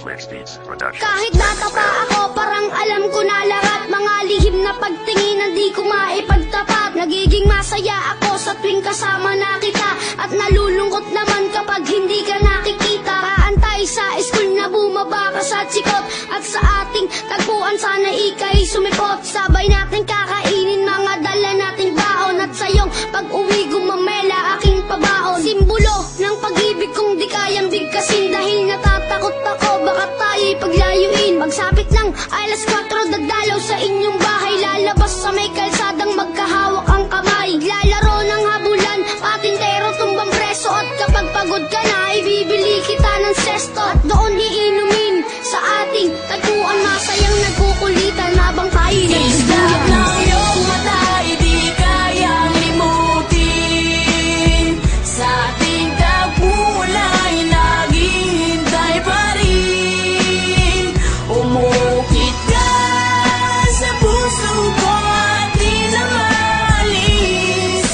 Kahit bata pa ako, parang alam ko na lahat. Mga lihim na pagtingin, di ko maipagtapat. Nagiging masaya ako sa tuwing kasama na kita, at nalulungkot naman kapag hindi ka nakikita. Kaantay sa school na bumaba ka sa tsikot, at sa ating tagpuan sana ika'y sumipot. Sabay natin kakainin mga dala nating baon, at sa iyong pag-uwi gumamela aking pabaon. Simbolo ng pag-ibig kong di kayang bigkasin, dahil natatakot ako baka tayo'y paglayuin. Pagsapit ng alas 4, dadalaw sa inyong bahay, lalabas sa may kalsadang magkahawak ang kamay. Lalaro ng habulan, patintero tumbang preso, at kapag pagod ka na, ibibili kita ng sesto. At doon iinumin sa ating tagpuan, masayang nagkukulitan habang tayo'y nagduduyan. Ng iyong mata, di kayang limutin. Sa ating tagpulay, naghihintay pa rin. Umukit ka sa puso ko at di na maalis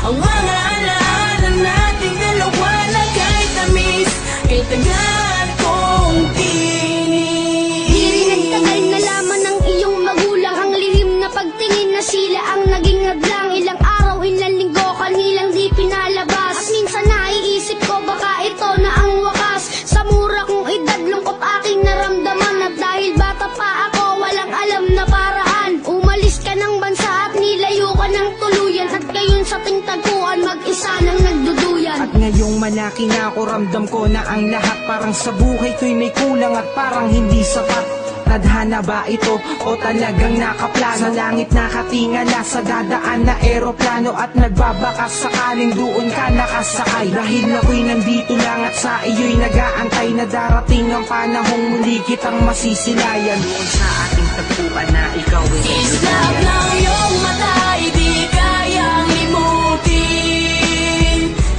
ang mga alaala nating dalawa na kahit tamis, kay tagal kong tinis. Di rin nagtagal na laman ng iyong magulang, ang lihim na pagtingin na sila ang naging hadlang. Ilang araw, ilang linggo, kanilang di pinalabas, at minsan naiisip ko baka ito na ang wakas. Sa mura kong edad, lungkot aking naramdaman, at dahil bata pa ako, walang alam na paraan. Umalis ka ng bansa at nilayo ka ng tuluyan, at ngayon sa ting tagpuan, mag-isa nang nagduduyan. At ngayong malaki na ako, ramdam ko na ang lahat parang sa buhay ko'y may kulang at parang hindi sapat. Tadhana ba ito o talagang nakaplano? Sa langit nakatingala sa dadaan na eroplano, at nagbabakas sakaling doon ka nakasakay. Dahil ako'y nandito lang at sa iyo'y nag-aantay na darating ang panahong muli kitang masisilayan. Doon sa ating tagpuan na ikaw ay Islap ng iyong mata, di kayang limutin.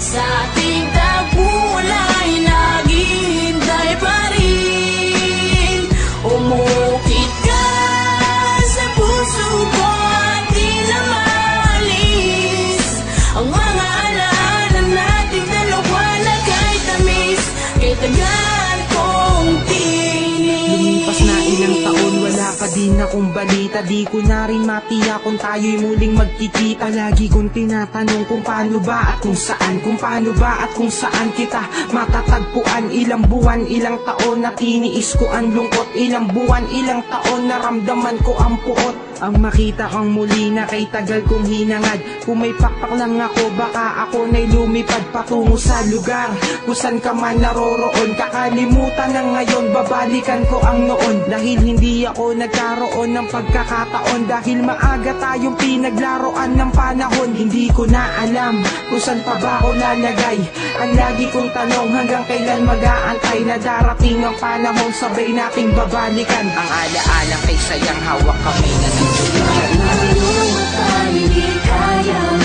Sa ating tagpulay, naghihintay pa rin. Umukit ka sa puso ko at di na maalis ang mga alaala nating dalawa na kahit tamis, kay tagal kong tinis. Lumipas na ilang taon, wala pa din akong balita. Di ko na rin matiyak kung tayo'y muling magkikita. Lagi kong tinatanong kung paano ba at kung saan, kung paano ba at kung saan kita matatagpuan. Ilang buwan, ilang taon na tiniis ko ang lungkot. Ilang buwan, ilang taon naramdaman ko ang puot. Ang makita kang muli na kay tagal kong hinangad. Kung may pakpak lang ako, baka ako na'y lumipad patungo sa lugar kung saan ka man naroroon. Kakalimutan na ngayon, babalikan ko ang noon. Dahil hindi ako nagkaroon ng pagkakataon, dahil maaga tayong pinaglaruan ng panahon. Hindi ko na alam kung saan pa ba ako lalagay. Ang lagi kong tanong, hanggang kailan mag-aantay na darating ang panahon sabay nating babalikan ang alaala kay sayang hawak kami na nagsusulat. Ang iyong mata, di kayang